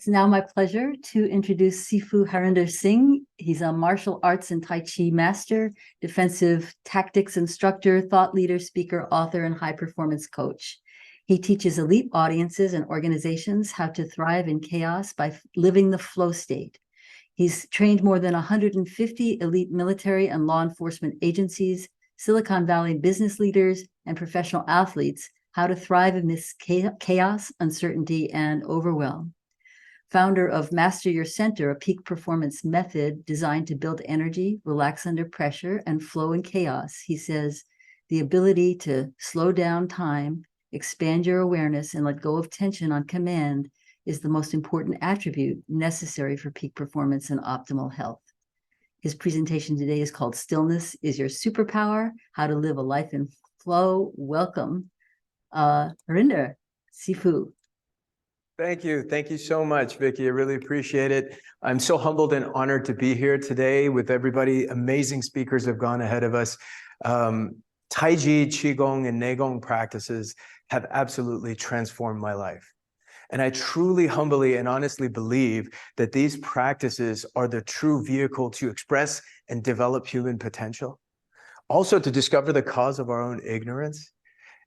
It's now my pleasure to introduce Sifu Harinder Singh. He's a martial arts and Tai Chi master, defensive tactics instructor, thought leader, speaker, author, and high performance coach. He teaches elite audiences and organizations how to thrive in chaos by living the flow state. He's trained more than 150 elite military and law enforcement agencies, Silicon Valley business leaders, and professional athletes how to thrive amidst chaos, uncertainty, and overwhelm. Founder of Master Your Center, a peak performance method designed to build energy, relax under pressure, and flow in chaos. He says, the ability to slow down time, expand your awareness, and let go of tension on command is the most important attribute necessary for peak performance and optimal health. His presentation today is called Stillness is Your Superpower, How to Live a Life in Flow. Welcome, Harinder, Sifu. Thank you. Thank you so much, Vicky. I really appreciate it. I'm so humbled and honored to be here today with everybody. Amazing speakers have gone ahead of us. Tai Chi, Qigong, and Neigong practices have absolutely transformed my life. And I truly, humbly, and honestly believe that these practices are the true vehicle to express and develop human potential, also to discover the cause of our own ignorance,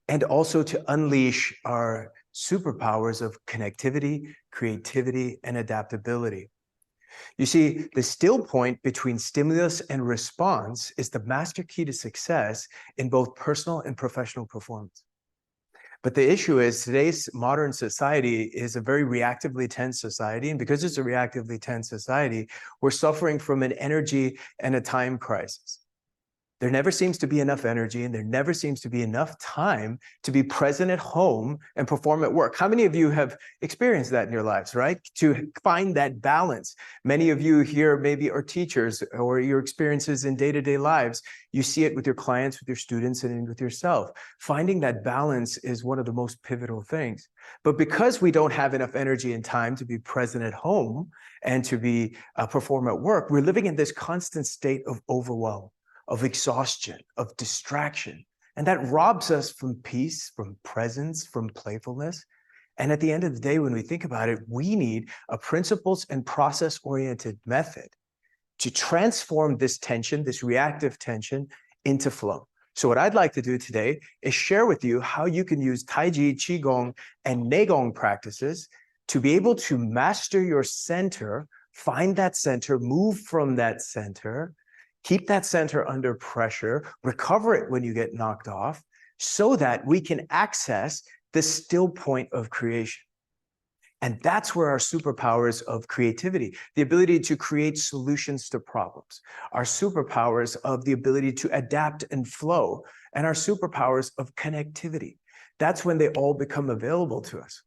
and also to unleash our superpowers of connectivity, creativity, and adaptability. You see, the still point between stimulus and response is the master key to success in both personal and professional performance. But the issue is today's modern society is a very reactively tense society. And because it's a reactively tense society, we're suffering from an energy and a time crisis. There never seems to be enough energy and there never seems to be enough time to be present at home and perform at work. How many of you have experienced that in your lives, right? To find that balance. Many of you here maybe are teachers or your experiences in day-to-day lives. You see it with your clients, with your students, and with yourself. Finding that balance is one of the most pivotal things. But because we don't have enough energy and time to be present at home and to be perform at work, we're living in this constant state of overwhelm, of exhaustion, of distraction. And that robs us from peace, from presence, from playfulness. And at the end of the day, when we think about it, we need a principles and process-oriented method to transform this tension, this reactive tension, into flow. So what I'd like to do today is share with you how you can use Tai Chi, Qigong, and Neigong practices to be able to master your center, find that center, move from that center, keep that center under pressure, recover it when you get knocked off, so that we can access the still point of creation. And that's where our superpowers of creativity, the ability to create solutions to problems, our superpowers of the ability to adapt and flow, and our superpowers of connectivity. That's when they all become available to us.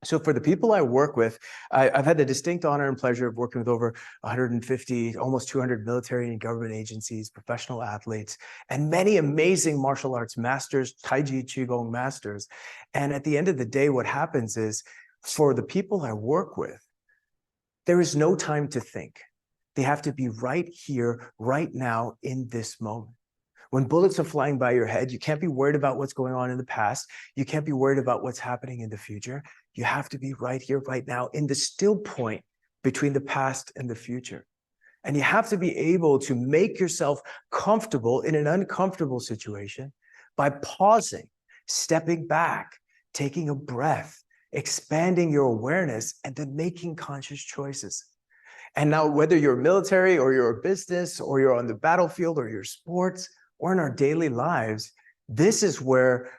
So for the people I work with, I've had the distinct honor and pleasure of working with over 150, almost 200 military and government agencies, professional athletes, and many amazing martial arts masters, Tai Chi, Qigong masters. And at the end of the day, what happens is, for the people I work with, there is no time to think. They have to be right here, right now, in this moment. When bullets are flying by your head, you can't be worried about what's going on in the past. You can't be worried about what's happening in the future. You have to be right here, right now, in the still point between the past and the future. And you have to be able to make yourself comfortable in an uncomfortable situation by pausing, stepping back, taking a breath, expanding your awareness, and then making conscious choices. And now, whether you're military or you're a business or you're on the battlefield or your sports, or in our daily lives, this is where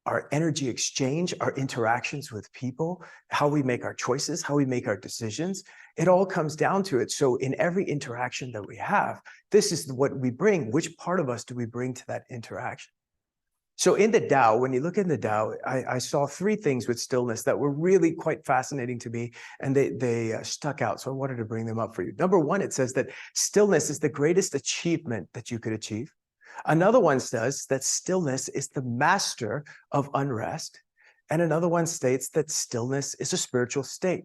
our energy exchange, our interactions with people, how we make our choices, how we make our decisions, it all comes down to it. So in every interaction that we have, this is what we bring. Which part of us do we bring to that interaction? So in the Tao, when you look in the Tao, I saw three things with stillness that were really quite fascinating to me, and they stuck out. So I wanted to bring them up for you. Number one, it says that stillness is the greatest achievement that you could achieve. Another one says that stillness is the master of unrest. And another one states that stillness is a spiritual state.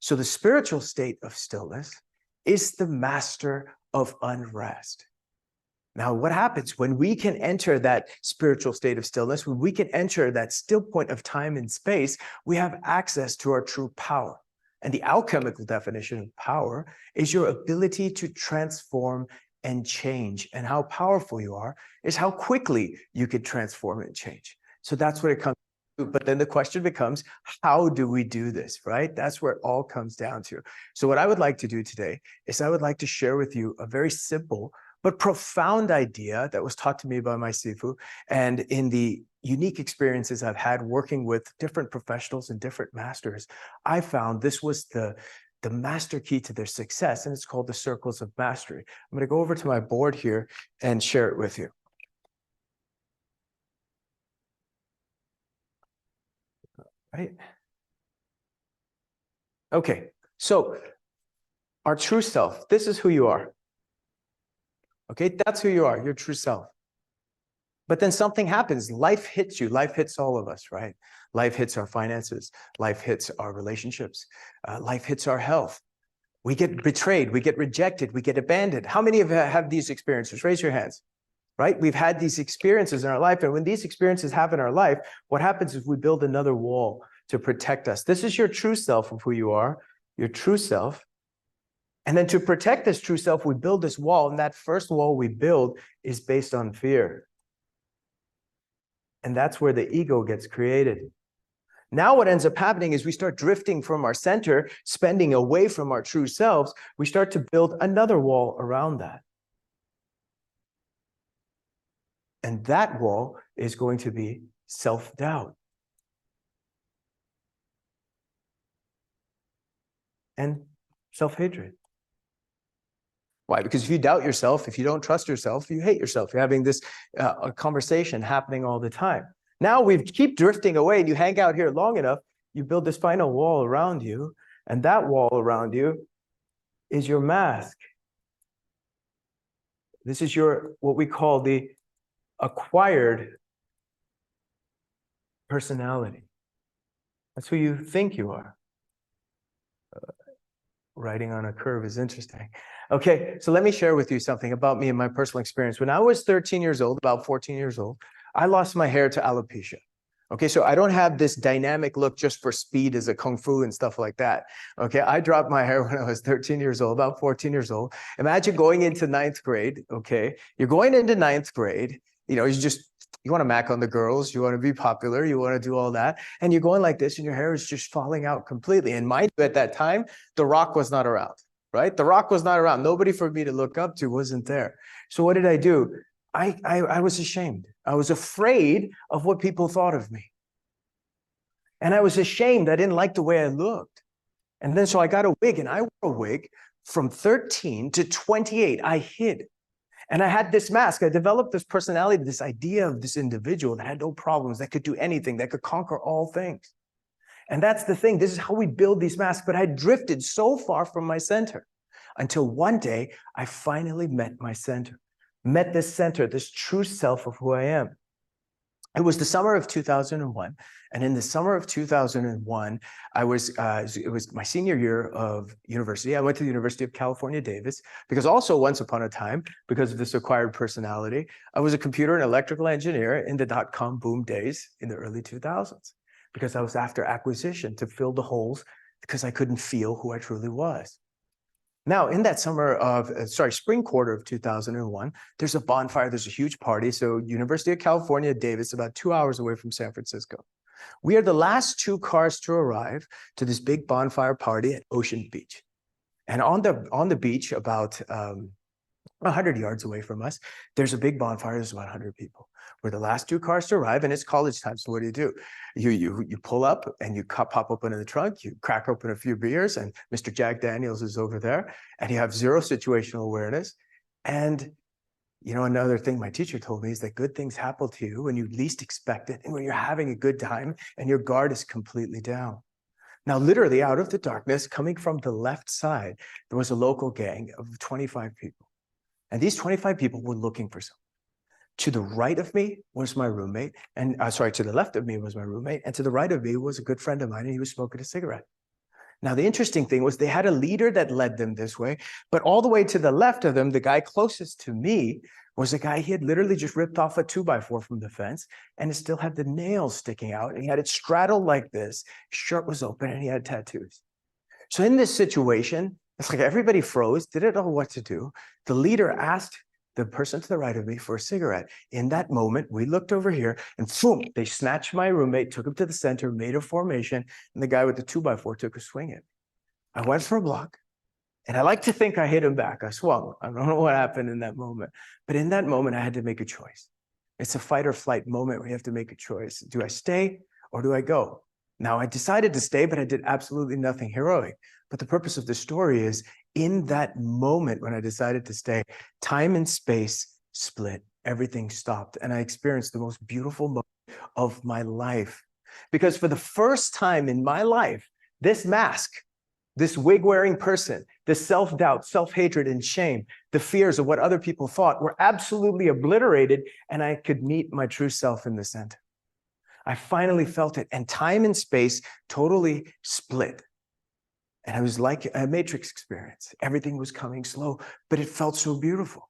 So the spiritual state of stillness is the master of unrest. Now, what happens when we can enter that spiritual state of stillness, when we can enter that still point of time and space, we have access to our true power. And the alchemical definition of power is your ability to transform and change. And how powerful you are is how quickly you can transform and change. So that's what it comes to. But then the question becomes, how do we do this, right? That's where it all comes down to. So what I would like to do today is I would like to share with you a very simple but profound idea that was taught to me by my sifu, and in the unique experiences I've had working with different professionals and different masters, I found this was the master key to their success, and it's called the circles of mastery. I'm going to go over to my board here and share it with you. Right? Okay, so our true self, this is who you are. Okay, that's who you are, your true self. But then something happens. Life hits you. Life hits all of us, right? Life hits our finances. Life hits our relationships. Life hits our health. We get betrayed. We get rejected. We get abandoned. How many of you have these experiences? Raise your hands, right? We've had these experiences in our life. And when these experiences happen in our life, what happens is we build another wall to protect us. This is your true self of who you are, your true self. And then to protect this true self, we build this wall. And that first wall we build is based on fear. And that's where the ego gets created. Now what ends up happening is we start drifting from our center, spending away from our true selves. We start to build another wall around that. And that wall is going to be self-doubt. And self-hatred. Why? Because if you doubt yourself, if you don't trust yourself, you hate yourself. You're having this conversation happening all the time. Now we keep drifting away, and you hang out here long enough, you build this final wall around you, and that wall around you is your mask. This is your, what we call the acquired personality. That's who you think you are. Writing on a curve is interesting. Okay, so let me share with you something about me and my personal experience. When I was 13 years old, about 14 years old, I lost my hair to alopecia. Okay, so I don't have this dynamic look just for speed as a kung fu and stuff like that. Okay, I dropped my hair when I was 13 years old, about 14 years old. Imagine going into 9th grade, okay? You're going into 9th grade, you know, you want to mac on the girls, you want to be popular, you want to do all that, and you're going like this and your hair is just falling out completely. And mind you, at that time, The Rock was not around, right? The Rock was not around. Nobody for me to look up to wasn't there. So what did I do? I was ashamed. I was afraid of what people thought of me. And I was ashamed. I didn't like the way I looked. And then so I got a wig, and I wore a wig from 13 to 28. I hid. And I had this mask. I developed this personality, this idea of this individual that had no problems, that could do anything, that could conquer all things. And that's the thing. This is how we build these masks. But I drifted so far from my center until one day I finally met my center, met this center, this true self of who I am. It was the summer of 2001. And in the summer of 2001, it was my senior year of university. I went to the University of California, Davis, because also once upon a time, because of this acquired personality, I was a computer and electrical engineer in the dot-com boom days in the early 2000s, because I was after acquisition to fill the holes because I couldn't feel who I truly was. Now, in that spring quarter of 2001, there's a bonfire, there's a huge party. So University of California, Davis, about 2 hours away from San Francisco. We are the last 2 cars to arrive to this big bonfire party at Ocean Beach. And on the beach, about 100 yards away from us, there's a big bonfire. There's about 100 people. We're the last 2 cars to arrive, and it's college time. So what do? You pull up and you pop open in the trunk, you crack open a few beers, and Mr. Jack Daniels is over there, and you have zero situational awareness. And you know, another thing my teacher told me is that good things happen to you when you least expect it, and when you're having a good time and your guard is completely down. Now, literally out of the darkness, coming from the left side, there was a local gang of 25 people. And these 25 people were looking for someone. To the right of me was my roommate, and to the left of me was my roommate, and to the right of me was a good friend of mine, and he was smoking a cigarette. Now, the interesting thing was they had a leader that led them this way, but all the way to the left of them, the guy closest to me was a guy, he had literally just ripped off a 2x4 from the fence, and it still had the nails sticking out, and he had it straddled like this. His shirt was open, and he had tattoos. So in this situation, it's like everybody froze, didn't know what to do. The leader asked the person to the right of me for a cigarette. In that moment, we looked over here and boom, they snatched my roommate, took him to the center, made a formation, and the guy with the 2x4 took a swing at me. I went for a block, and I like to think I hit him back. I swung. I don't know what happened in that moment, but in that moment, I had to make a choice. It's a fight or flight moment where you have to make a choice. Do I stay or do I go? Now, I decided to stay, but I did absolutely nothing heroic. But the purpose of the story is, in that moment when I decided to stay, time and space split, everything stopped, and I experienced the most beautiful moment of my life. Because for the first time in my life, this mask, this wig-wearing person, this self-doubt, self-hatred, and shame, the fears of what other people thought were absolutely obliterated, and I could meet my true self in the center. I finally felt it, and time and space totally split. And it was like a matrix experience. Everything was coming slow, but it felt so beautiful.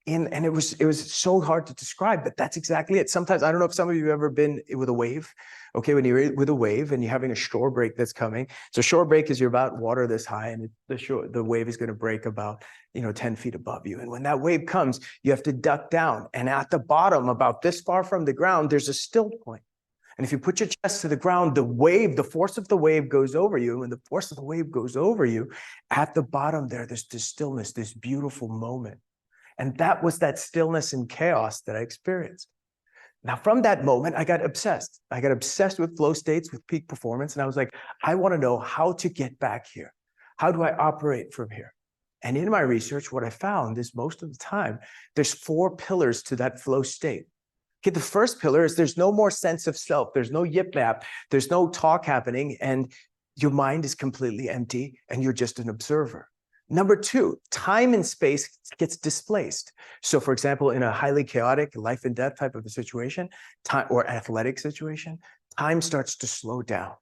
And it was so hard to describe, but that's exactly it. Sometimes, I don't know if some of you have ever been with a wave. Okay, when you're with a wave and you're having a shore break that's coming. So shore break is you're about water this high, and the wave is going to break about 10 feet above you. And when that wave comes, you have to duck down. And at the bottom, about this far from the ground, there's a still point. And if you put your chest to the ground, the force of the wave goes over you. And when the force of the wave goes over you, at the bottom there's this stillness, this beautiful moment. And that was that stillness and chaos that I experienced. Now, from that moment, I got obsessed. I got obsessed with flow states, with peak performance. And I was like, I want to know how to get back here. How do I operate from here? And in my research, what I found is most of the time, there's 4 pillars to that flow state. Okay, the first pillar is there's no more sense of self. There's no yip yap. There's no talk happening. And your mind is completely empty and you're just an observer. Number 2, time and space gets displaced. So for example, in a highly chaotic life and death type of a situation, or athletic situation, time starts to slow down.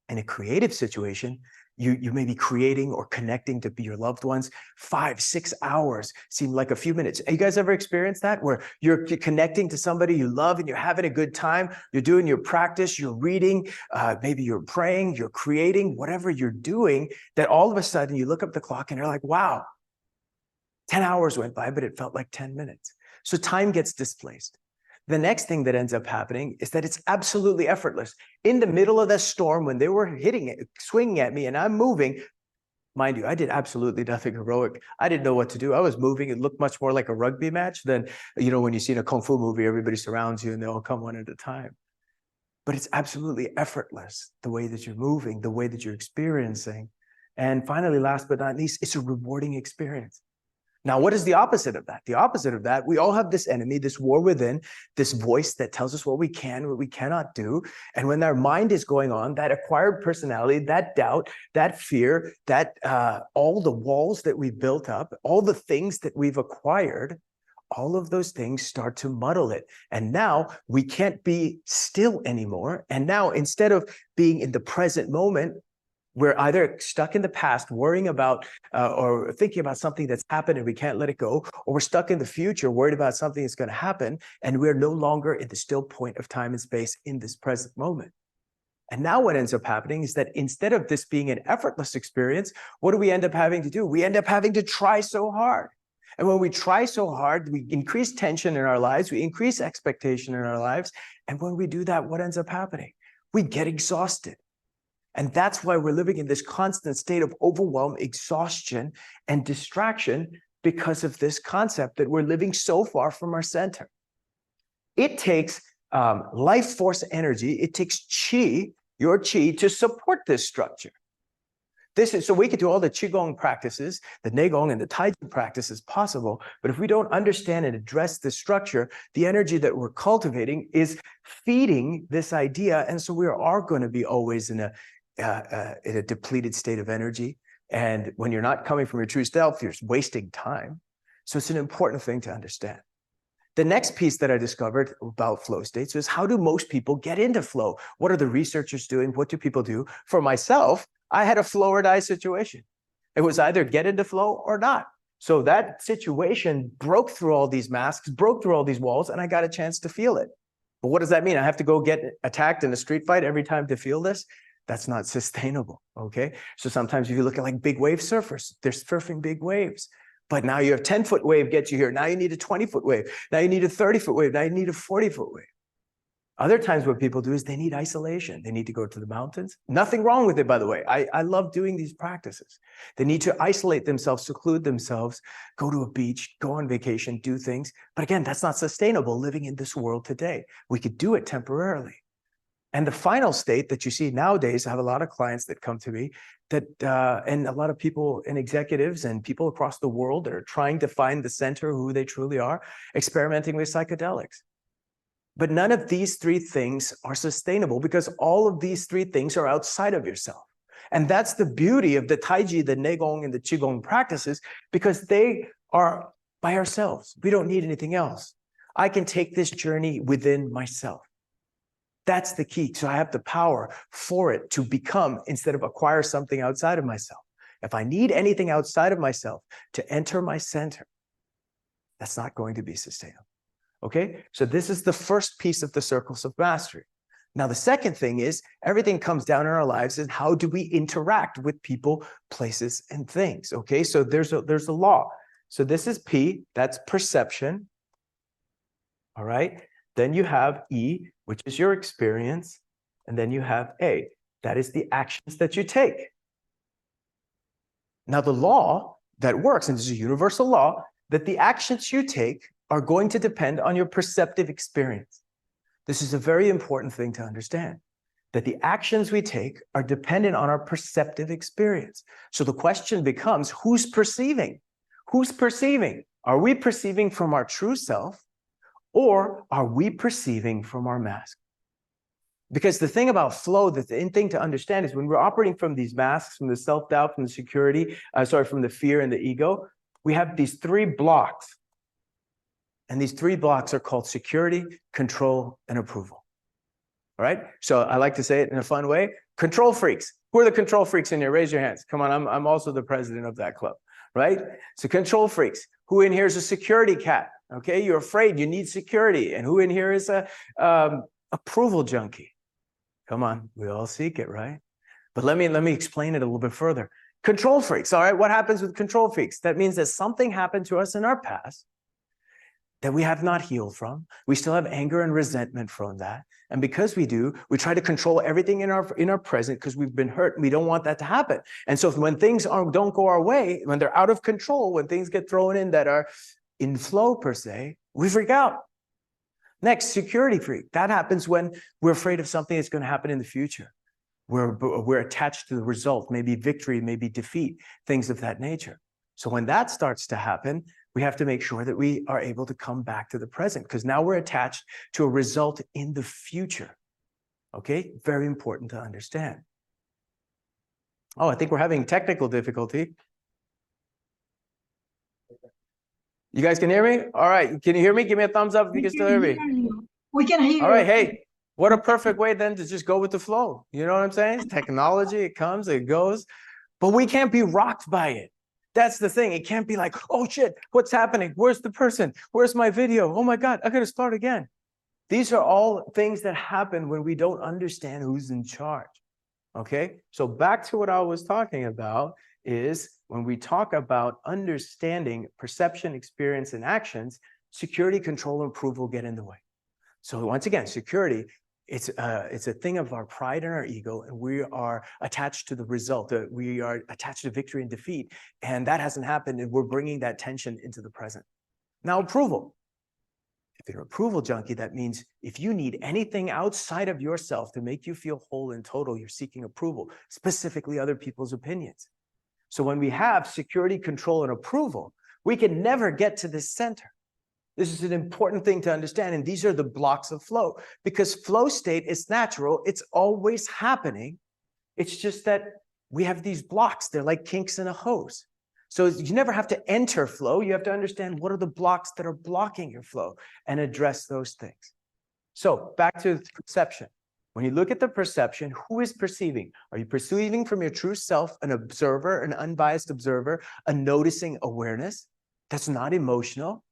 In a creative situation, you may be creating or connecting to your loved ones. 5, 6 hours seem like a few minutes. You guys ever experienced that, where you're connecting to somebody you love and you're having a good time? You're doing your practice, you're reading, maybe you're praying, you're creating, whatever you're doing, that all of a sudden you look up the clock and you're like, wow, 10 hours went by, but it felt like 10 minutes. So time gets displaced. The next thing that ends up happening is that it's absolutely effortless. In the middle of the storm, when they were hitting it, swinging at me, and I'm moving, mind you, I did absolutely nothing heroic. I didn't know what to do. I was moving. It looked much more like a rugby match than, when you see in a Kung Fu movie, everybody surrounds you and they all come one at a time. But it's absolutely effortless, the way that you're moving, the way that you're experiencing. And finally, last but not least, it's a rewarding experience. Now, what is the opposite of that? The opposite of that, we all have this enemy, this war within, this voice that tells us what we can, what we cannot do. And when our mind is going on, that acquired personality, that doubt, that fear, that all the walls that we've built up, all the things that we've acquired, all of those things start to muddle it. And now we can't be still anymore. And now, instead of being in the present moment, we're either stuck in the past worrying about or thinking about something that's happened and we can't let it go, or we're stuck in the future worried about something that's going to happen, and we're no longer in the still point of time and space in this present moment. And now what ends up happening is that instead of this being an effortless experience, what do we end up having to do? We end up having to try so hard. And when we try so hard, we increase tension in our lives, we increase expectation in our lives. And when we do that, what ends up happening? We get exhausted. And that's why we're living in this constant state of overwhelm, exhaustion, and distraction, because of this concept that we're living so far from our center. It takes life force energy, it takes chi, your chi, to support this structure. So we can do all the Qigong practices, the Neigong and the Tai Chi practices possible, but if we don't understand and address this structure, the energy that we're cultivating is feeding this idea, and so we are going to be always in a depleted state of energy. And when you're not coming from your true self, you're wasting time. So it's an important thing to understand. The next piece that I discovered about flow states is, how do most people get into flow? What are the researchers doing? What do people do? For myself, I had a flow or die situation. It was either get into flow or not. So that situation broke through all these masks, broke through all these walls, and I got a chance to feel it. But what does that mean? I have to go get attacked in a street fight every time to feel this? That's not sustainable, okay? So sometimes if you look at like big wave surfers, they're surfing big waves. But now you have 10-foot wave gets you here. Now you need a 20-foot wave. Now you need a 30-foot wave. Now you need a 40-foot wave. Other times what people do is they need isolation. They need to go to the mountains. Nothing wrong with it, by the way. I love doing these practices. They need to isolate themselves, seclude themselves, go to a beach, go on vacation, do things. But again, that's not sustainable living in this world today. We could do it temporarily. And the final state that you see nowadays, I have a lot of clients that come to me that, and a lot of people and executives and people across the world that are trying to find the center, who they truly are, experimenting with psychedelics. But none of these three things are sustainable because all of these three things are outside of yourself. And that's the beauty of the Taiji, the Neigong, and the Qigong practices, because they are by ourselves. We don't need anything else. I can take this journey within myself. That's the key. So I have the power for it to become instead of acquire something outside of myself. If I need anything outside of myself to enter my center, that's not going to be sustainable. Okay, so this is the first piece of the circles of mastery. Now, the second thing is everything comes down in our lives and how do we interact with people, places, and things? Okay, so there's a law. So this is P, that's perception. All right, then you have E, which is your experience, and then you have A, that is the actions that you take. Now, the law that works, and this is a universal law, that the actions you take are going to depend on your perceptive experience. This is a very important thing to understand, that the actions we take are dependent on our perceptive experience. So the question becomes, who's perceiving? Who's perceiving? Are we perceiving from our true self, or are we perceiving from our mask? Because the thing about flow, the thing to understand is when we're operating from these masks, from the self-doubt, from the security, from the fear and the ego, we have these three blocks. And these three blocks are called security, control, and approval. All right? So I like to say it in a fun way. Control freaks. Who are the control freaks in here? Raise your hands. Come on, I'm also the president of that club, right? So control freaks. Who in here is a security cat? Okay, you're afraid, you need security. And who in here is a approval junkie? Come on, we all seek it, right? But let me explain it a little bit further. Control freaks, all right? What happens with control freaks? That means that something happened to us in our past that we have not healed from. We still have anger and resentment from that. And because we do, we try to control everything in our present because we've been hurt and we don't want that to happen. And so when things don't go our way, when they're out of control, when things get thrown in that are in flow per se, we freak out. Next, security freak. That happens when we're afraid of something that's going to happen in the future. We're attached to the result, maybe victory, maybe defeat, things of that nature. So when that starts to happen, we have to make sure that we are able to come back to the present because now we're attached to a result in the future. Okay, very important to understand. Oh, I think we're having technical difficulty. You guys can hear me? All right, can you hear me? Give me a thumbs up if you can still hear me. We can hear you. All right, hey, what a perfect way then to just go with the flow. You know what I'm saying? It's technology, it comes, it goes, but we can't be rocked by it. That's the thing. It can't be like, oh shit, what's happening? Where's the person? Where's my video? Oh my God, I gotta start again. These are all things that happen when we don't understand who's in charge. Okay, so back to what I was talking about is when we talk about understanding perception, experience, and actions, security, control, and approval get in the way. So once again, security, it's a thing of our pride and our ego, and we are attached to the result. We are attached to victory and defeat, and that hasn't happened, and we're bringing that tension into the present. Now, approval. If you're an approval junkie, that means if you need anything outside of yourself to make you feel whole and total, you're seeking approval, specifically other people's opinions. So when we have security, control, and approval, we can never get to this center. This is an important thing to understand, and these are the blocks of flow, because flow state is natural. It's always happening. It's just that we have these blocks. They're like kinks in a hose. So you never have to enter flow. You have to understand what are the blocks that are blocking your flow and address those things. So back to perception. When you look at the perception, who is perceiving? Are you perceiving from your true self, an observer, an unbiased observer, a noticing awareness that's not emotional?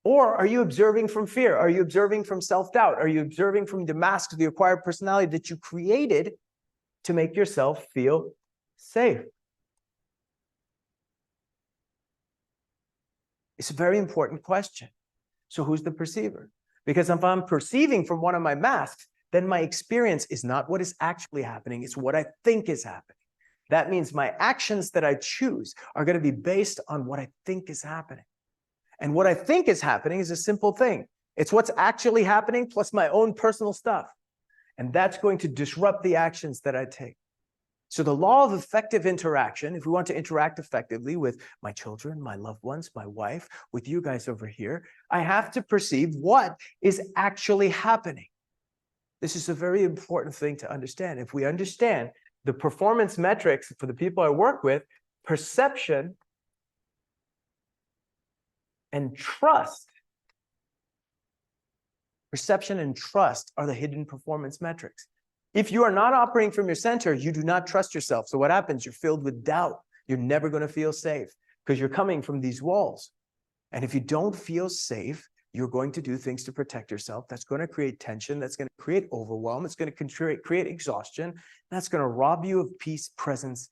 Or are you observing from fear? Are you observing from self-doubt? Are you observing from the mask, the acquired personality that you created to make yourself feel safe? It's a very important question. So who's the perceiver? Because if I'm perceiving from one of my masks, then my experience is not what is actually happening, it's what I think is happening. That means my actions that I choose are going to be based on what I think is happening. And what I think is happening is a simple thing. It's what's actually happening plus my own personal stuff. And that's going to disrupt the actions that I take. So the law of effective interaction, if we want to interact effectively with my children, my loved ones, my wife, with you guys over here, I have to perceive what is actually happening. This is a very important thing to understand. If we understand the performance metrics for the people I work with, perception and trust. Perception and trust are the hidden performance metrics. If you are not operating from your center, you do not trust yourself. So what happens? You're filled with doubt. You're never going to feel safe because you're coming from these walls. And if you don't feel safe, you're going to do things to protect yourself. That's going to create tension. That's going to create overwhelm. It's going to create exhaustion. That's going to rob you of peace, presence,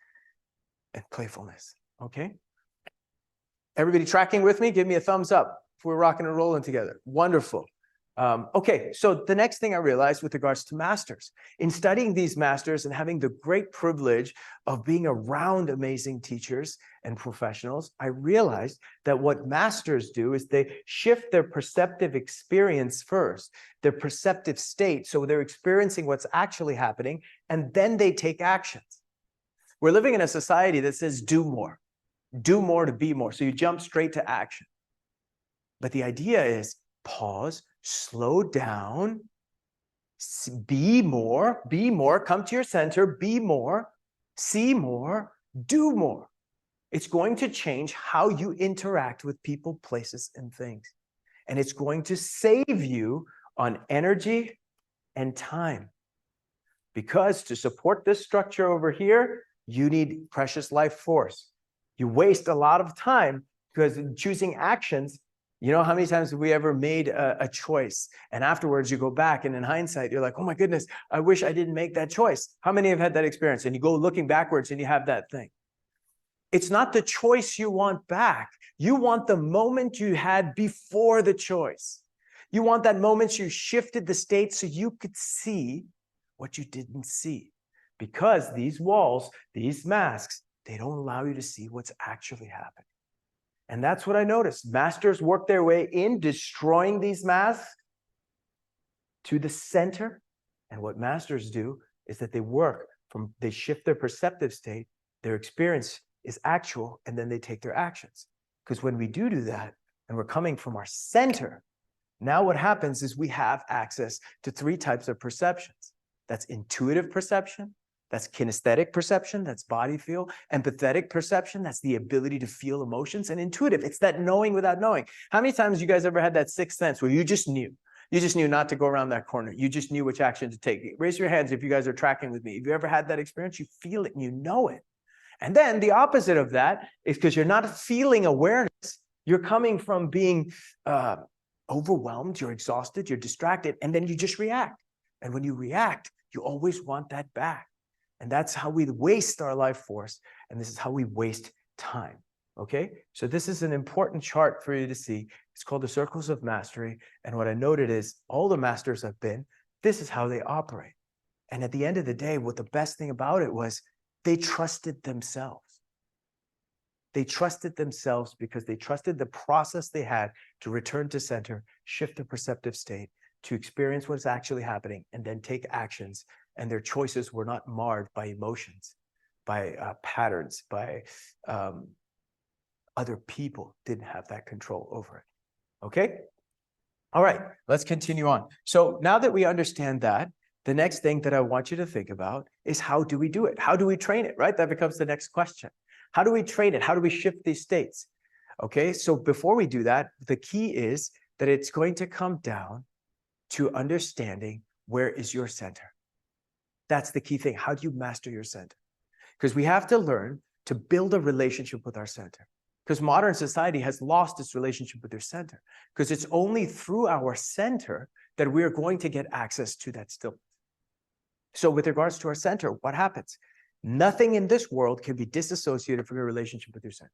and playfulness. Okay? Everybody tracking with me? Give me a thumbs up if we're rocking and rolling together. Wonderful. Okay, so the next thing I realized with regards to masters, in studying these masters and having the great privilege of being around amazing teachers and professionals, I realized that what masters do is they shift their perceptive experience first, their perceptive state, so they're experiencing what's actually happening, and then they take actions. We're living in a society that says do more to be more, so you jump straight to action. But the idea is pause, slow down, be more, come to your center, be more, see more, do more. It's going to change how you interact with people, places, and things. And it's going to save you on energy and time. Because to support this structure over here, you need precious life force. You waste a lot of time because in choosing actions, you know how many times have we ever made a choice and afterwards you go back and in hindsight, you're like, oh my goodness, I wish I didn't make that choice. How many have had that experience? And you go looking backwards and you have that thing. It's not the choice you want back. You want the moment you had before the choice. You want that moment you shifted the state so you could see what you didn't see. Because these walls, these masks, they don't allow you to see what's actually happening. And that's what I noticed. Masters work their way in, destroying these masks to the center. And what masters do is that they shift their perceptive state, their experience is actual, and then they take their actions. Because when we do that, and we're coming from our center, now what happens is we have access to 3 types of perceptions. That's intuitive perception, that's kinesthetic perception, that's body feel. Empathetic perception, that's the ability to feel emotions. And intuitive, it's that knowing without knowing. How many times you guys ever had that sixth sense where you just knew? You just knew not to go around that corner. You just knew which action to take. Raise your hands if you guys are tracking with me. If you ever had that experience, you feel it and you know it. And then the opposite of that is because you're not feeling awareness. You're coming from being overwhelmed, you're exhausted, you're distracted, and then you just react. And when you react, you always want that back. And that's how we waste our life force. And this is how we waste time. Okay? So this is an important chart for you to see. It's called the Circles of Mastery. And what I noted is all the masters I've been, this is how they operate. And at the end of the day, what the best thing about it was they trusted themselves. They trusted themselves because they trusted the process they had to return to center, shift the perceptive state, to experience what's actually happening, and then take actions. And their choices were not marred by emotions, by patterns, by other people didn't have that control over it. Okay? All right, let's continue on. So now that we understand that, the next thing that I want you to think about is how do we do it? How do we train it, right? That becomes the next question. How do we train it? How do we shift these states? Okay, so before we do that, the key is that it's going to come down to understanding where is your center. That's the key thing. How do you master your center? Because we have to learn to build a relationship with our center. Because modern society has lost its relationship with their center. Because it's only through our center that we are going to get access to that stillness. So with regards to our center, what happens? Nothing in this world can be disassociated from your relationship with your center.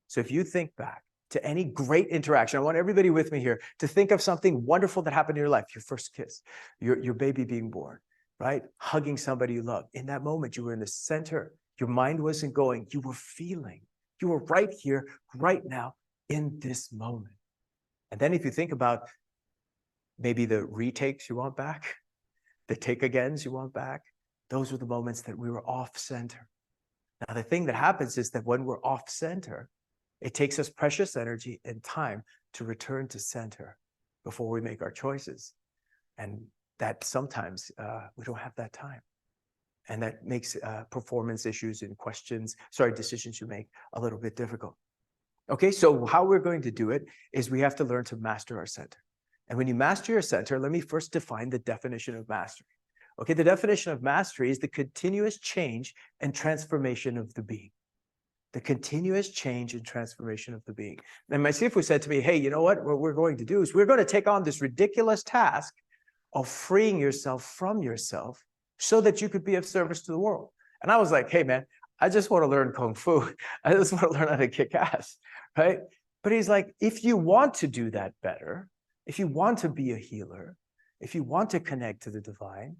So if you think back to any great interaction, I want everybody with me here to think of something wonderful that happened in your life, your first kiss, your baby being born, right? Hugging somebody you love. In that moment, you were in the center. Your mind wasn't going, you were feeling. You were right here, right now, in this moment. And then if you think about maybe the retakes you want back, the take agains you want back, those were the moments that we were off center. Now, the thing that happens is that when we're off center, it takes us precious energy and time to return to center before we make our choices. And that sometimes we don't have that time. And that makes performance issues and decisions you make a little bit difficult. Okay, so how we're going to do it is we have to learn to master our center. And when you master your center, let me first define the definition of mastery. Okay, the definition of mastery is the continuous change and transformation of the being. The continuous change and transformation of the being. And my Sifu said to me, hey, you know what we're going to do is we're going to take on this ridiculous task of freeing yourself from yourself so that you could be of service to the world. And I was like, hey, man, I just want to learn Kung Fu. I just want to learn how to kick ass, right? But he's like, if you want to do that better, if you want to be a healer, if you want to connect to the divine,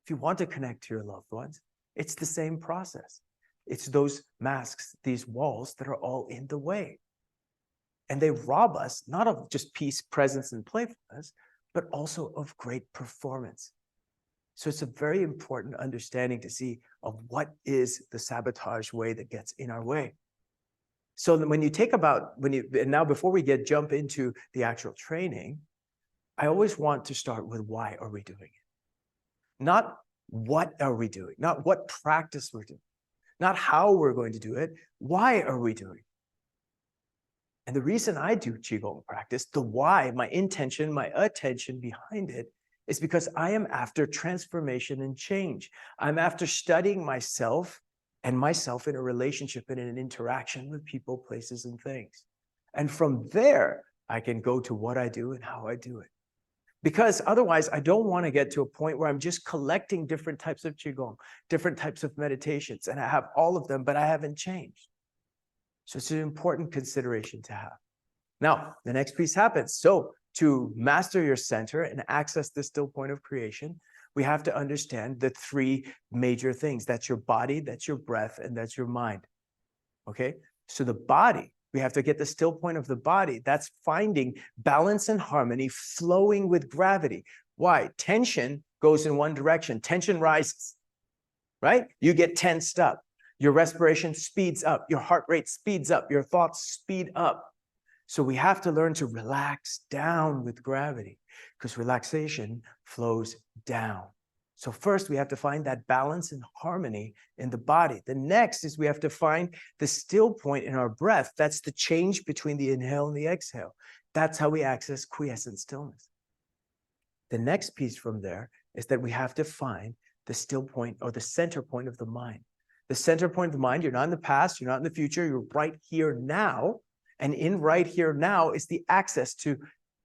if you want to connect to your loved ones, it's the same process. It's those masks, these walls that are all in the way. And they rob us not of just peace, presence, and playfulness, but also of great performance. So it's a very important understanding to see of what is the sabotage way that gets in our way. So when you take about, and now before we jump into the actual training, I always want to start with why are we doing it? Not what are we doing, not what practice we're doing, not how we're going to do it, why are we doing it? And the reason I do Qigong practice, the why, my intention, my attention behind it, is because I am after transformation and change. I'm after studying myself and myself in a relationship and in an interaction with people, places, and things. And from there, I can go to what I do and how I do it. Because otherwise, I don't want to get to a point where I'm just collecting different types of Qigong, different types of meditations, and I have all of them, but I haven't changed. So it's an important consideration to have. Now, the next piece happens. So to master your center and access the still point of creation, we have to understand the three major things. That's your body, that's your breath, and that's your mind. Okay? So the body, we have to get the still point of the body. That's finding balance and harmony, flowing with gravity. Why? Tension goes in one direction. Tension rises, right? You get tensed up. Your respiration speeds up. Your heart rate speeds up. Your thoughts speed up. So we have to learn to relax down with gravity because relaxation flows down. So first we have to find that balance and harmony in the body. The next is we have to find the still point in our breath. That's the change between the inhale and the exhale. That's how we access quiescent stillness. The next piece from there is that we have to find the still point or the center point of the mind. The center point of the mind, you're not in the past, you're not in the future, you're right here now. And in right here now is the access to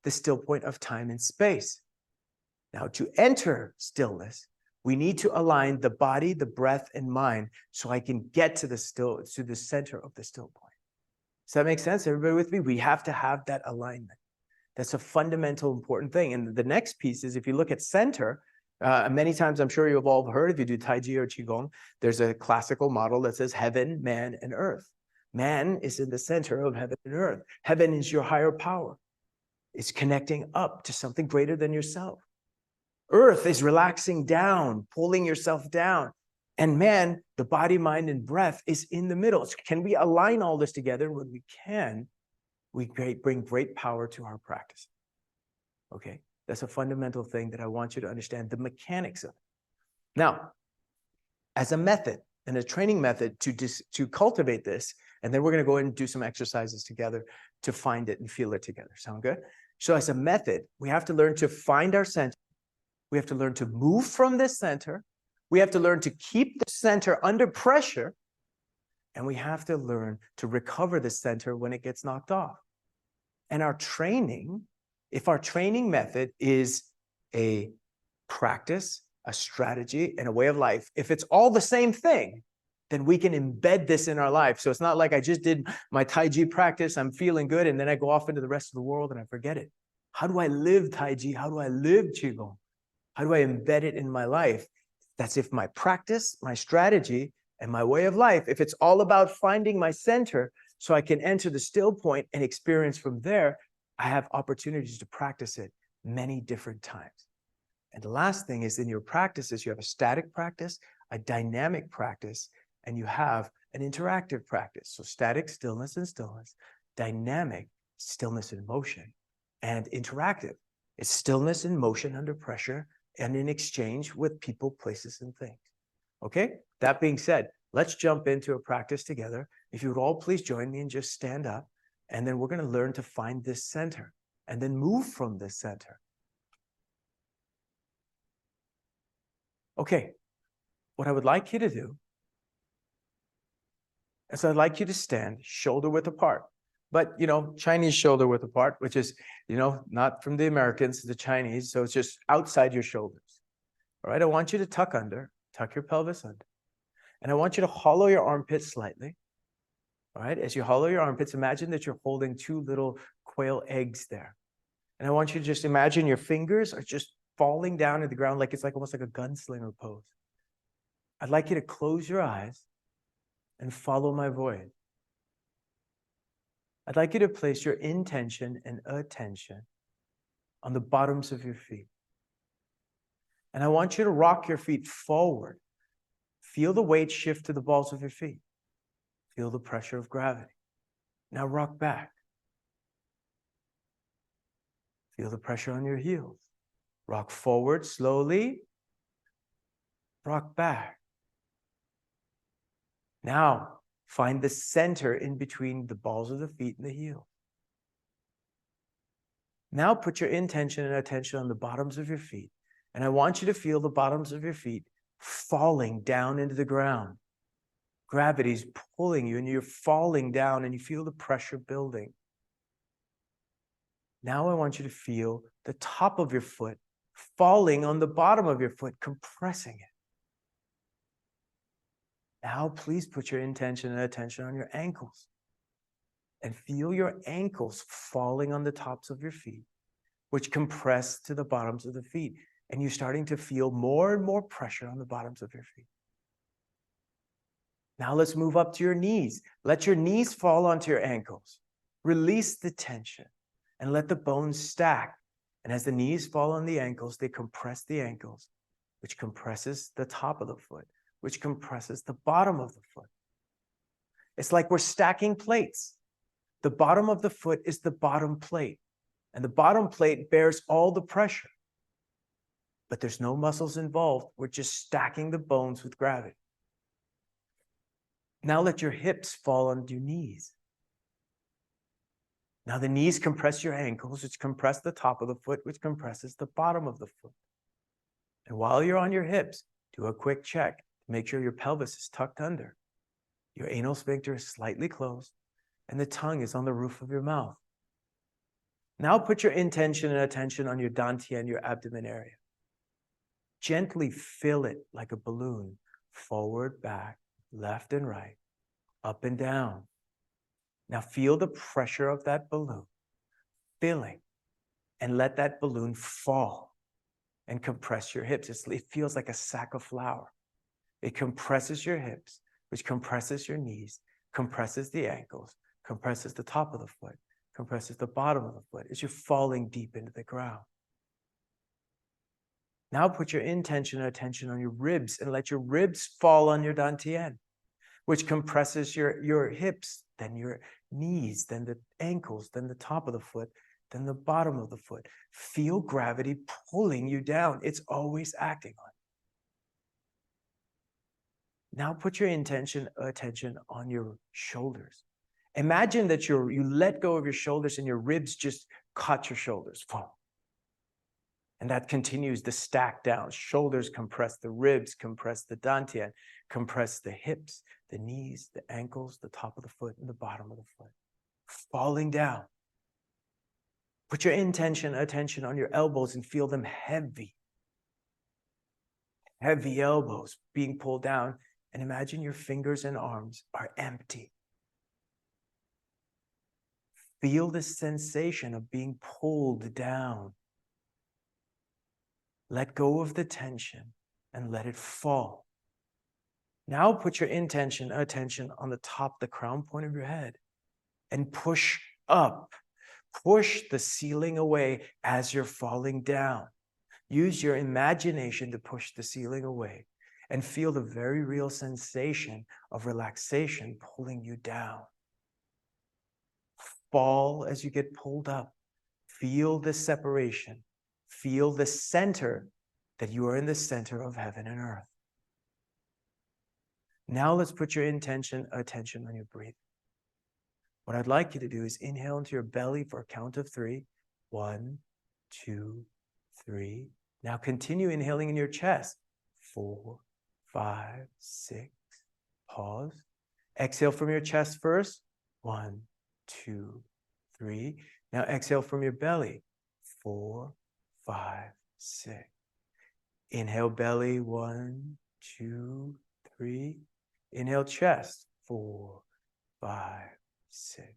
the still point of time and space. Now, to enter stillness, we need to align the body, the breath, and mind so I can get to the center of the still point. Does that make sense? Everybody with me? We have to have that alignment. That's a fundamental important thing. And the next piece is if you look at center, many times I'm sure you've all heard, if you do Tai Chi or Qigong, there's a classical model that says heaven, man, and earth. Man is in the center of heaven and earth. Heaven is your higher power. It's connecting up to something greater than yourself. Earth is relaxing down, pulling yourself down. And man, the body, mind, and breath is in the middle. So can we align all this together? When we can, we bring great power to our practice. Okay, that's a fundamental thing that I want you to understand, the mechanics of it. Now, as a method and a training method to cultivate this, and then we're going to go and do some exercises together to find it and feel it together. Sound good? So as a method, we have to learn to find our center. We have to learn to move from this center. We have to learn to keep the center under pressure. And we have to learn to recover the center when it gets knocked off. And our training, if our training method is a practice, a strategy, and a way of life. If it's all the same thing, then we can embed this in our life. So it's not like I just did my Tai Chi practice, I'm feeling good, and then I go off into the rest of the world and I forget it. How do I live Tai Chi? How do I live Qigong? How do I embed it in my life? That's if my practice, my strategy, and my way of life, if it's all about finding my center so I can enter the still point and experience from there, I have opportunities to practice it many different times. And the last thing is in your practices, you have a static practice, a dynamic practice, and you have an interactive practice. So static, stillness and stillness, dynamic, stillness and motion, and interactive. It's stillness and motion under pressure and in exchange with people, places, and things. Okay, that being said, let's jump into a practice together. If you would all please join me and just stand up, and then we're going to learn to find this center and then move from this center. Okay, what I would like you to do is I'd like you to stand shoulder width apart, but Chinese shoulder width apart, which is, not from the Americans, the Chinese. So it's just outside your shoulders. All right, I want you to tuck your pelvis under. And I want you to hollow your armpits slightly. All right, as you hollow your armpits, imagine that you're holding two little quail eggs there. And I want you to just imagine your fingers are just falling down to the ground like it's almost like a gunslinger pose. I'd like you to close your eyes and follow my voice. I'd like you to place your intention and attention on the bottoms of your feet. And I want you to rock your feet forward. Feel the weight shift to the balls of your feet. Feel the pressure of gravity. Now rock back. Feel the pressure on your heels. Rock forward slowly. Rock back. Now find the center in between the balls of the feet and the heel. Now put your intention and attention on the bottoms of your feet. And I want you to feel the bottoms of your feet falling down into the ground. Gravity's pulling you and you're falling down and you feel the pressure building. Now I want you to feel the top of your foot falling on the bottom of your foot, compressing it. Now please put your intention and attention on your ankles and feel your ankles falling on the tops of your feet, which compress to the bottoms of the feet. And you're starting to feel more and more pressure on the bottoms of your feet. Now let's move up to your knees. Let your knees fall onto your ankles. Release the tension and let the bones stack. And as the knees fall on the ankles, they compress the ankles, which compresses the top of the foot, which compresses the bottom of the foot. It's like we're stacking plates. The bottom of the foot is the bottom plate, and the bottom plate bears all the pressure. But there's no muscles involved. We're just stacking the bones with gravity. Now let your hips fall onto your knees. Now the knees compress your ankles, which compress the top of the foot, which compresses the bottom of the foot. And while you're on your hips, do a quick check to make sure your pelvis is tucked under. Your anal sphincter is slightly closed, and the tongue is on the roof of your mouth. Now put your intention and attention on your dantian, your abdomen area. Gently fill it like a balloon, forward, back, left and right, up and down. Now feel the pressure of that balloon, filling, and let that balloon fall and compress your hips. It feels like a sack of flour. It compresses your hips, which compresses your knees, compresses the ankles, compresses the top of the foot, compresses the bottom of the foot as you're falling deep into the ground. Now put your intention and attention on your ribs and let your ribs fall on your dantian, which compresses your hips, then your knees, then the ankles, then the top of the foot, then the bottom of the foot. Feel gravity pulling you down. It's always acting on you. Now put your attention on your shoulders. Imagine that you let go of your shoulders and your ribs just caught your shoulders. And that continues the stack down. Shoulders compress the ribs, compress the dantian, compress the hips, the knees, the ankles, the top of the foot, and the bottom of the foot. Falling down. Put your attention on your elbows and feel them heavy. Heavy elbows being pulled down. And imagine your fingers and arms are empty. Feel the sensation of being pulled down. Let go of the tension and let it fall. Now put your attention on the top, the crown point of your head, and push up. Push the ceiling away as you're falling down. Use your imagination to push the ceiling away and feel the very real sensation of relaxation pulling you down. Fall as you get pulled up. Feel the separation. Feel the center, that you are in the center of heaven and earth. Now let's put your attention on your breathing. What I'd like you to do is inhale into your belly for a count of 3. 1, 2, 3. Now continue inhaling in your chest. 4, 5, 6. Pause. Exhale from your chest first. 1, 2, 3. Now exhale from your belly. 4, 5, 6. Inhale belly. 1, 2, 3. Inhale chest. 4, 5, 6.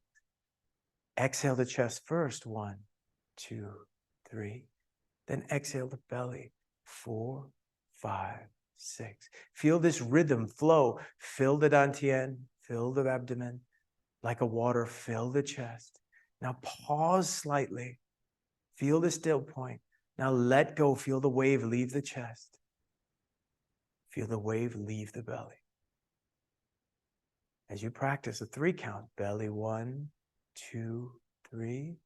Exhale the chest first. 1, 2, 3. Then exhale the belly. 4, 5, 6. Feel this rhythm flow. Fill the dantian, fill the abdomen. Like a water, fill the chest. Now pause slightly. Feel the still point. Now let go. Feel the wave leave the chest. Feel the wave leave the belly. As you practice a 3 count, belly 1, 2, 3,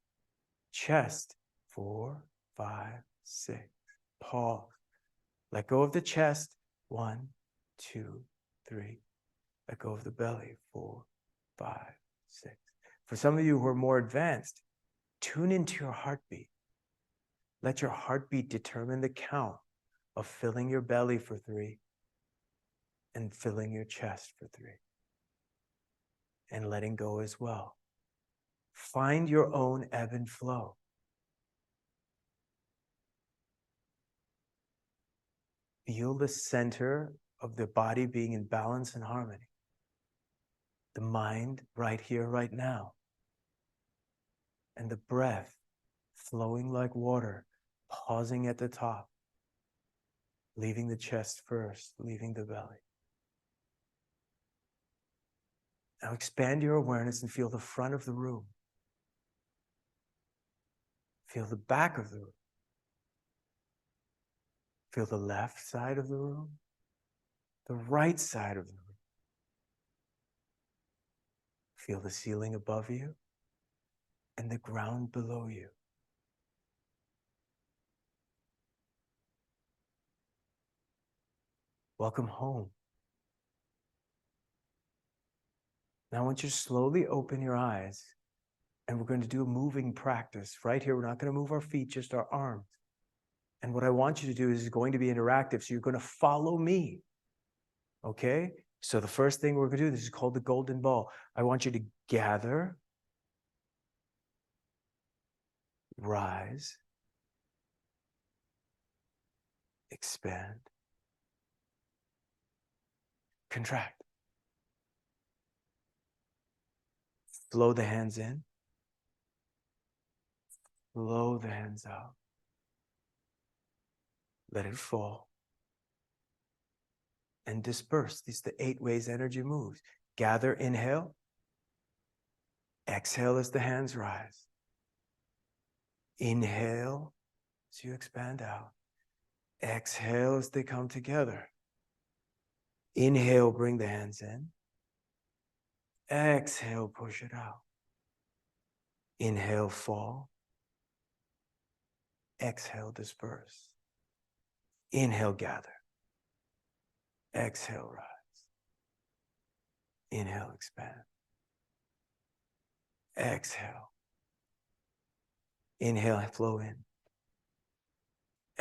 chest 4, 5, 6. Pause. Let go of the chest. 1, 2, 3. Let go of the belly. 4, 5, 6. For some of you who are more advanced, tune into your heartbeat. Let your heartbeat determine the count of filling your belly for 3 and filling your chest for 3. And letting go as well. Find your own ebb and flow. Feel the center of the body being in balance and harmony. The mind right here, right now. And the breath flowing like water, pausing at the top, leaving the chest first, leaving the belly. Now expand your awareness and feel the front of the room. Feel the back of the room. Feel the left side of the room, the right side of the room. Feel the ceiling above you and the ground below you. Welcome home. Now I want you to slowly open your eyes, and we're going to do a moving practice. Right here, we're not going to move our feet, just our arms. And what I want you to do is going to be interactive, so you're going to follow me. Okay? So the first thing we're going to do, this is called the golden ball. I want you to gather, rise, expand, contract. Flow the hands in. Flow the hands out. Let it fall. And disperse. These are the 8 ways energy moves. Gather, inhale. Exhale as the hands rise. Inhale as you expand out. Exhale as they come together. Inhale, bring the hands in. Exhale, push it out. Inhale, fall. Exhale, disperse. Inhale, gather. Exhale, rise. Inhale, expand. Exhale. Inhale, flow in.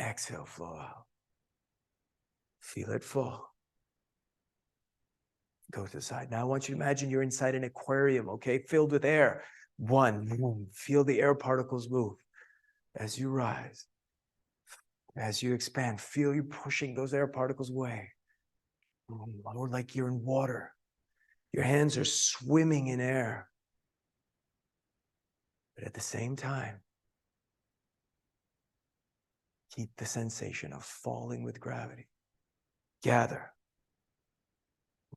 Exhale, flow out. Feel it fall. Go to the side. Now I want you to imagine you're inside an aquarium, okay? Filled with air. 1, feel the air particles move as you rise. As you expand, feel you pushing those air particles away. More like you're in water. Your hands are swimming in air. But at the same time, keep the sensation of falling with gravity. Gather,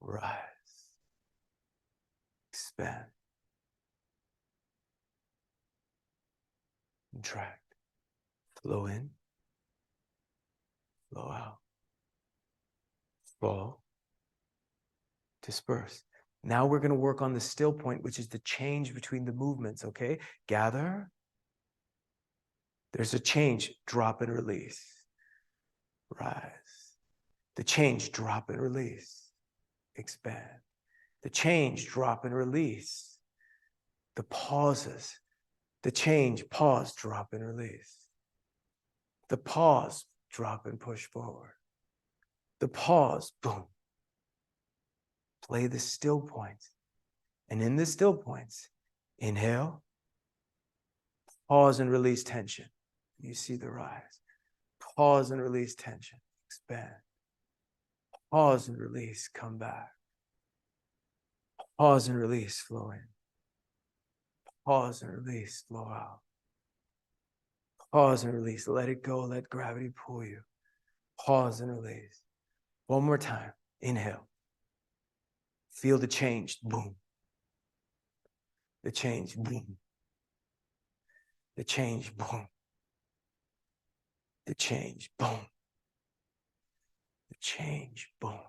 rise, expand, contract, flow in, flow out, fall, disperse. Now we're going to work on the still point, which is the change between the movements, okay? Gather. There's a change, drop and release. Rise. The change, drop and release. Expand. The change, drop and release. The pauses. The change, pause, drop and release. The pause, drop and push forward. The pause, boom. Play the still points. And in the still points, inhale, pause and release tension. You see the rise. Pause and release tension. Expand. Pause and release, come back. Pause and release, flow in. Pause and release, flow out. Pause and release, let it go, let gravity pull you. Pause and release. One more time, inhale. Feel the change, boom. The change, boom. The change, boom. The change, boom. The change, boom.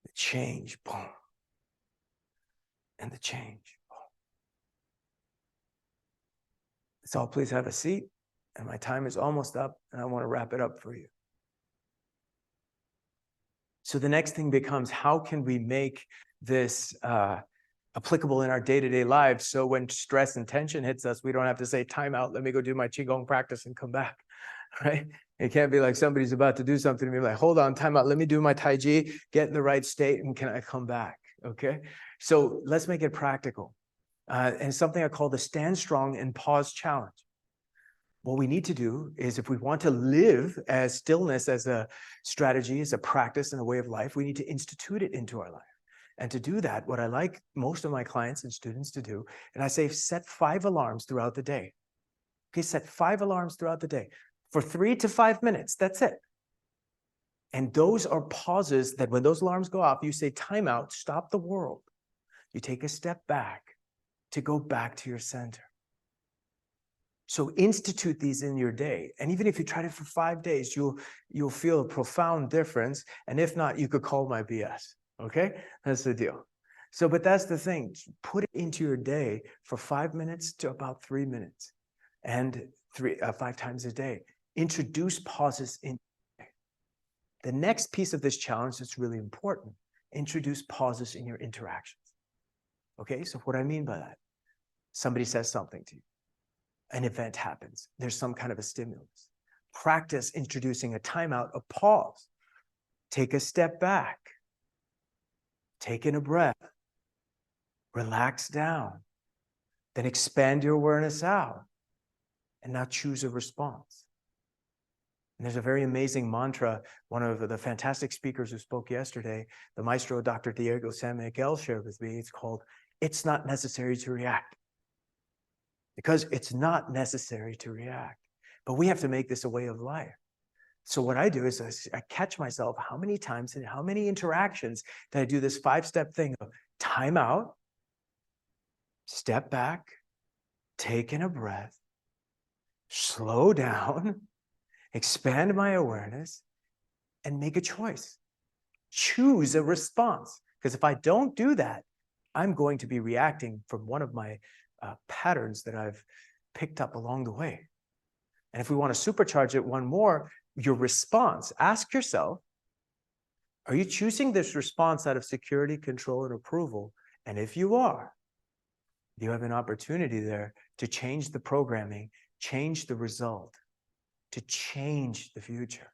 The change, boom. And the change, boom. So please have a seat. And my time is almost up, and I want to wrap it up for you. So the next thing becomes, how can we make this applicable in our day-to-day lives, so when stress and tension hits us, we don't have to say, time out, let me go do my Qigong practice and come back, right? It can't be like somebody's about to do something and be like, hold on, time out, let me do my Tai Chi, get in the right state, and can I come back, okay? So let's make it practical. And something I call the stand strong and pause challenge. What we need to do is, if we want to live as stillness as a strategy, as a practice and a way of life, we need to institute it into our life. And to do that, what I like most of my clients and students to do, and I say, set 5 alarms throughout the day. Okay, set 5 alarms throughout the day for 3 to 5 minutes. That's it. And those are pauses that when those alarms go off, you say, time out, stop the world. You take a step back to go back to your center. So institute these in your day. And even if you try it for 5 days, you'll feel a profound difference. And if not, you could call my BS. Okay, that's the deal. So, but that's the thing. Put it into your day for 5 minutes to about 3 minutes, and 5 times a day. Introduce pauses in. The next piece of this challenge that's really important: introduce pauses in your interactions. Okay, so what I mean by that? Somebody says something to you. An event happens. There's some kind of a stimulus. Practice introducing a timeout, a pause. Take a step back. Take in a breath. Relax down. Then expand your awareness out. And now choose a response. And there's a very amazing mantra. One of the fantastic speakers who spoke yesterday, the maestro Dr. Diego San Miguel, shared with me. It's called, "It's not necessary to react." Because it's not necessary to react. But we have to make this a way of life. So what I do is I catch myself, how many times and how many interactions did I do this 5-step thing of time out, step back, take in a breath, slow down, expand my awareness, and make a choice. Choose a response. Because if I don't do that, I'm going to be reacting from one of my patterns that I've picked up along the way. And if we want to supercharge it one more, your response, ask yourself, are you choosing this response out of security, control, and approval? And if you are, you have an opportunity there to change the programming, change the result, to change the future,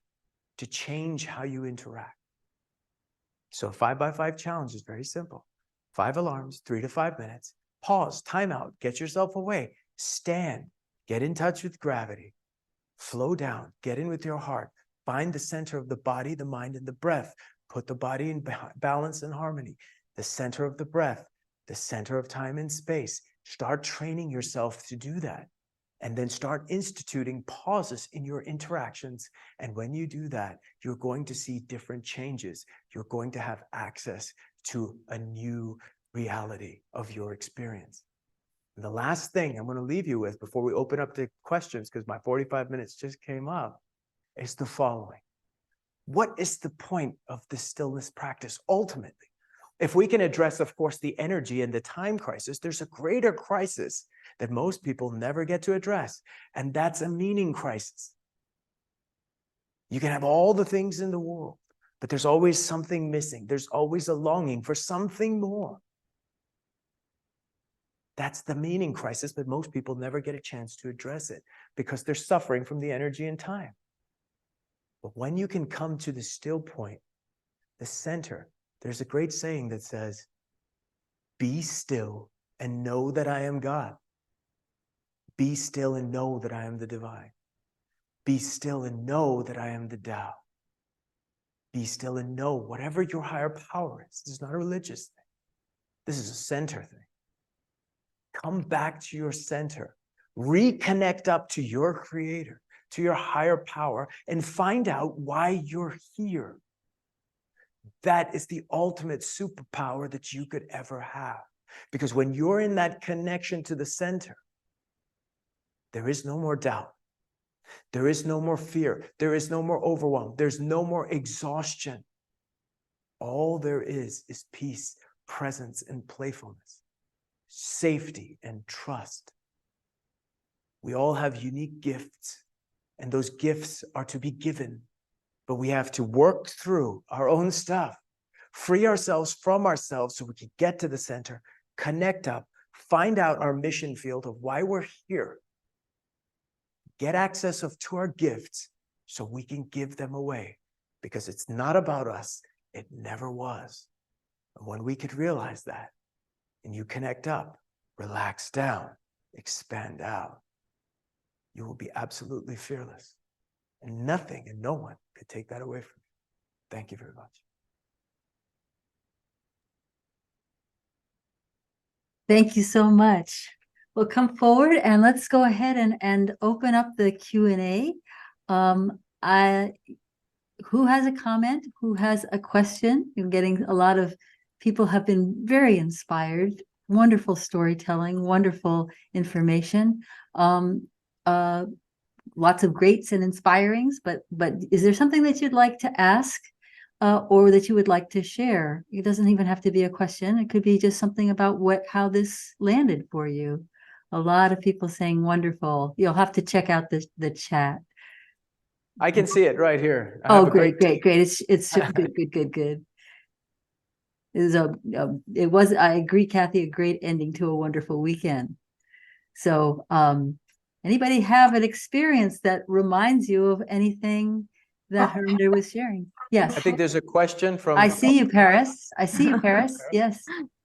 to change how you interact. So a 5x5 challenge is very simple. 5 alarms, 3 to 5 minutes. Pause, time out, get yourself away, stand, get in touch with gravity, Flow down, get in with your heart, find the center of the body, the mind, and the breath. Put the body in balance and harmony. The center of the breath, the center of time and space. Start training yourself to do that. And then start instituting pauses in your interactions. And when you do that, you're going to see different changes. You're going to have access to a new reality of your experience. And the last thing I'm going to leave you with before we open up to questions, because my 45 minutes just came up, is the following. What is the point of the stillness practice ultimately? If we can address, of course, the energy and the time crisis, there's a greater crisis that most people never get to address, and that's a meaning crisis. You can have all the things in the world, but there's always something missing. There's always a longing for something more. That's the meaning crisis, but most people never get a chance to address it because they're suffering from the energy and time. But when you can come to the still point, the center, there's a great saying that says, be still and know that I am God. Be still and know that I am the divine. Be still and know that I am the Tao. Be still and know whatever your higher power is. This is not a religious thing. This is a center thing. Come back to your center. Reconnect up to your creator, to your higher power, and find out why you're here. That is the ultimate superpower that you could ever have. Because when you're in that connection to the center, there is no more doubt. There is no more fear. There is no more overwhelm. There's no more exhaustion. All there is peace, presence, and playfulness, safety and trust. We all have unique gifts, and those gifts are to be given. But we have to work through our own stuff, free ourselves from ourselves so we can get to the center, connect up, find out our mission field of why we're here, get access to our gifts so we can give them away, because it's not about us. It never was. And when we could realize that, and you connect up, relax down, expand out, you will be absolutely fearless. And nothing and no one could take that away from you. Thank you very much. Thank you so much. Well, come forward and let's go ahead and open up the Q&A. Who has a comment? Who has a question? You're getting a lot of people have been very inspired. Wonderful storytelling, wonderful information. Lots of greats and inspirings, but is there something that you'd like to ask or that you would like to share? It doesn't even have to be a question. It could be just something about how this landed for you. A lot of people saying wonderful. You'll have to check out the chat. I can see it right here. Oh, great. It's good. It was, I agree, Kathy, a great ending to a wonderful weekend. So, anybody have an experience that reminds you of anything that Harinder was sharing? Yes. I think there's a question from... I see you, Paris. Yes.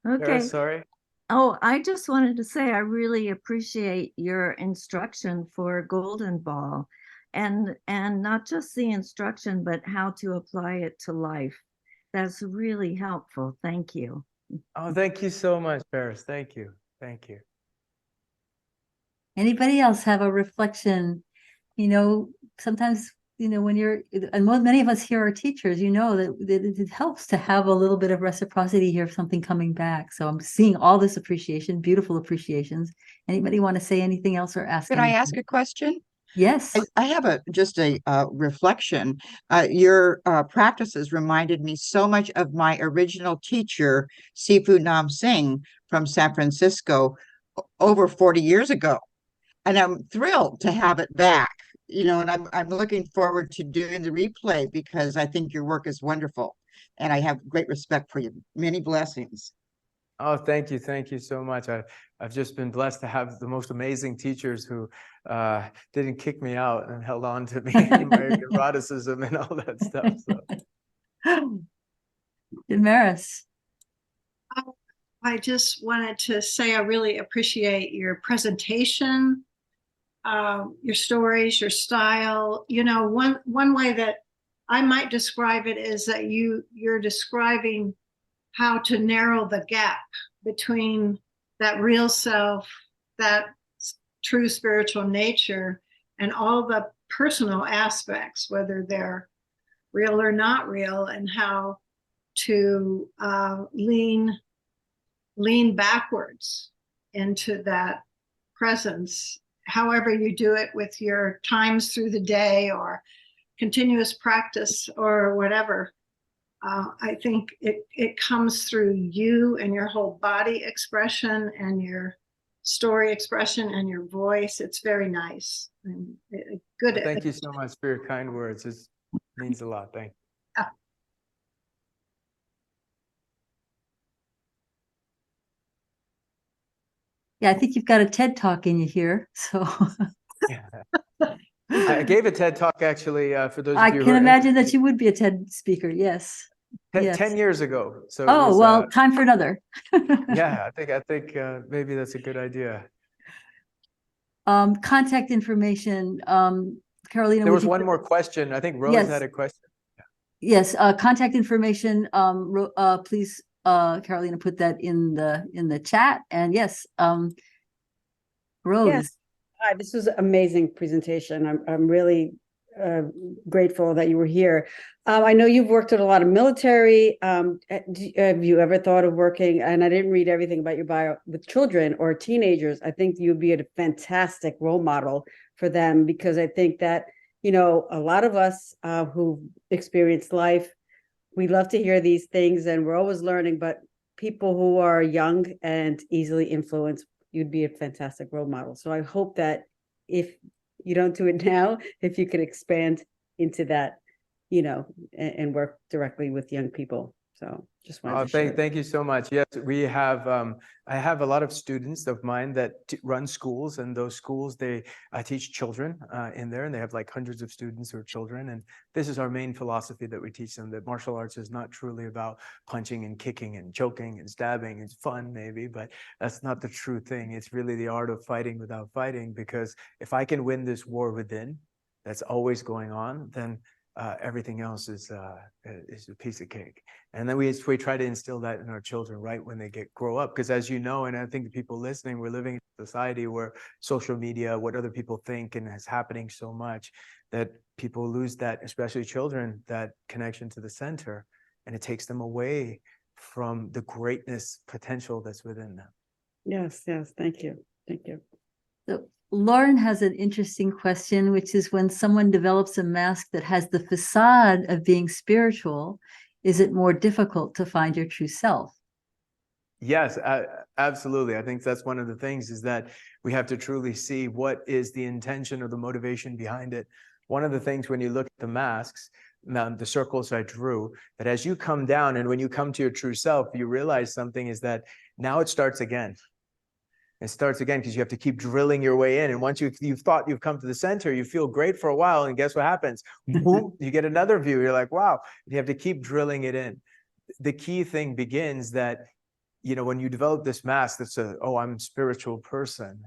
Okay. Paris, sorry. Oh, I just wanted to say I really appreciate your instruction for Golden Ball, and not just the instruction, but how to apply it to life. That's really helpful. Thank you. Oh, thank you so much, Paris. Thank you. Thank you. Anybody else have a reflection? Sometimes, when and many of us here are teachers, that it helps to have a little bit of reciprocity here of something coming back. So I'm seeing all this appreciation, beautiful appreciations. Anybody want to say anything else or ask? Could I ask a question? Yes. I have just a reflection. Your practices reminded me so much of my original teacher, Sifu Nam Singh from San Francisco, over 40 years ago. And I'm thrilled to have it back, and I'm looking forward to doing the replay because I think your work is wonderful. And I have great respect for you. Many blessings. Oh, thank you. Thank you so much. I've just been blessed to have the most amazing teachers who didn't kick me out and held on to me, my eroticism and all that stuff. So. Damaris. I just wanted to say I really appreciate your presentation. your stories, your style. You know, one way that I might describe it is that you're describing how to narrow the gap between that real self, that true spiritual nature, and all the personal aspects, whether they're real or not real, and how to lean backwards into that presence, however you do it, with your times through the day or continuous practice or whatever. I think it comes through you and your whole body expression and your story expression and your voice. It's very nice and good. Thank you so much for your kind words. It means a lot. Thank you. Yeah, I think you've got a TED Talk in you here. So I gave a TED Talk actually for those I of you can imagine that you would be a TED speaker. Yes. Yes. 10 years ago. So it Oh, was, well, time for another. yeah, I think maybe that's a good idea. Contact information. Carolina, There would was you one put- more question. I think Rose Yes. had a question. Yes, contact information. Please, Carolina, put that in the chat. And yes, Rose. Yes. Hi, this was an amazing presentation. I'm really grateful that you were here. I know you've worked with a lot of military. Have you ever thought of working, and I didn't read everything about your bio, with children or teenagers? I think you'd be a fantastic role model for them, because I think that, you know, a lot of us who've experienced life, we love to hear these things and we're always learning, but people who are young and easily influenced, you'd be a fantastic role model. So I hope that if you don't do it now, if you could expand into that, you know, and work directly with young people. So just wanted to share. Thank you so much. Yes, we have, I have a lot of students of mine that run schools, and those schools, they teach children in there, and they have like hundreds of students who are children. And this is our main philosophy that we teach them, that martial arts is not truly about punching and kicking and choking and stabbing. It's fun maybe, but that's not the true thing. It's really the art of fighting without fighting, because if I can win this war within that's always going on, then everything else is a piece of cake. And then we try to instill that in our children right when they grow up, because as you know, and I think the people listening, we're living in a society where social media, what other people think, and is happening so much that people lose that, especially children, that connection to the center, and it takes them away from the greatness potential that's within them. Yes, thank you. So Lauren has an interesting question, which is, when someone develops a mask that has the facade of being spiritual, is it more difficult to find your true self? Yes, absolutely. I think that's one of the things, is that we have to truly see what is the intention or the motivation behind it. One of the things when you look at the masks, the circles I drew, that as you come down and when you come to your true self, you realize something, is that now it starts again. It starts again because you have to keep drilling your way in. And once you've thought you've come to the center, you feel great for a while. And guess what happens? Boom, you get another view. You're like, wow, you have to keep drilling it in. The key thing begins that, you know, when you develop this mask that's I'm a spiritual person.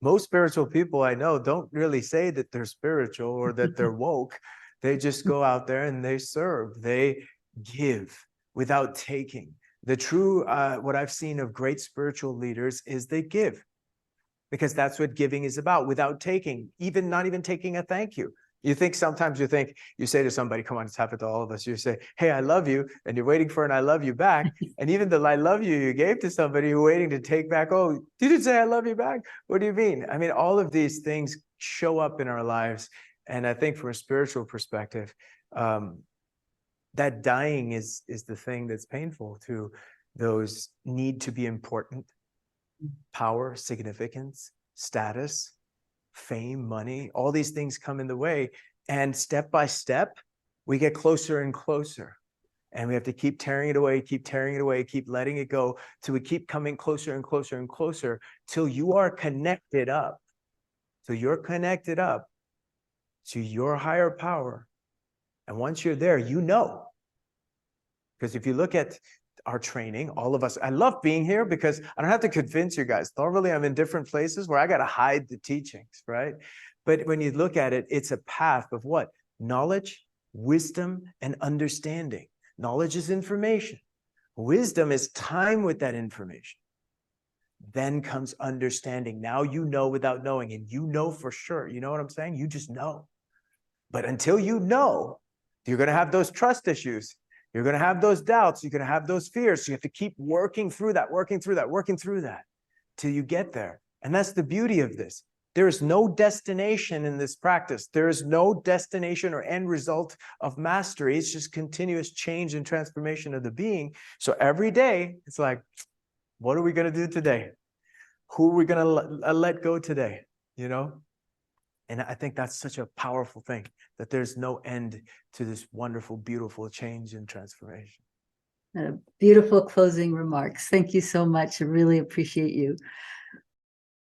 Most spiritual people I know don't really say that they're spiritual or that they're woke. They just go out there and they serve. They give without taking. The true, what I've seen of great spiritual leaders is they give, because that's what giving is about, without taking, not even taking a thank you. Sometimes you say to somebody, come on, it's happened to all of us. You say, hey, I love you. And you're waiting for an I love you back. And even the I love you gave to somebody who's waiting to take back, oh, you didn't say I love you back. What do you mean? I mean, all of these things show up in our lives. And I think from a spiritual perspective, that dying is the thing that's painful to those need to be important. Power, significance, status, fame, money, all these things come in the way. And step by step, we get closer and closer. And we have to keep tearing it away, keep letting it go, till we keep coming closer and closer and closer, till you are connected up. So you're connected up to your higher power. And once you're there, you know. Because if you look at our training, all of us. I love being here because I don't have to convince you guys. Normally I'm in different places where I got to hide the teachings, right? But when you look at it, it's a path of what? Knowledge, wisdom, and understanding. Knowledge is information. Wisdom is time with that information. Then comes understanding. Now you know without knowing, and you know for sure. You know what I'm saying? You just know. But until you know, you're going to have those trust issues. You're going to have those doubts. You're going to have those fears. So you have to keep working through that, working through that till you get there. And that's the beauty of this. There is no destination in this practice. There is no destination or end result of mastery. It's just continuous change and transformation of the being. So every day, it's like, what are we going to do today? Who are we going to let go today? You know? And I think that's such a powerful thing, that there's no end to this wonderful, beautiful change and transformation. Beautiful closing remarks. Thank you so much. I really appreciate you.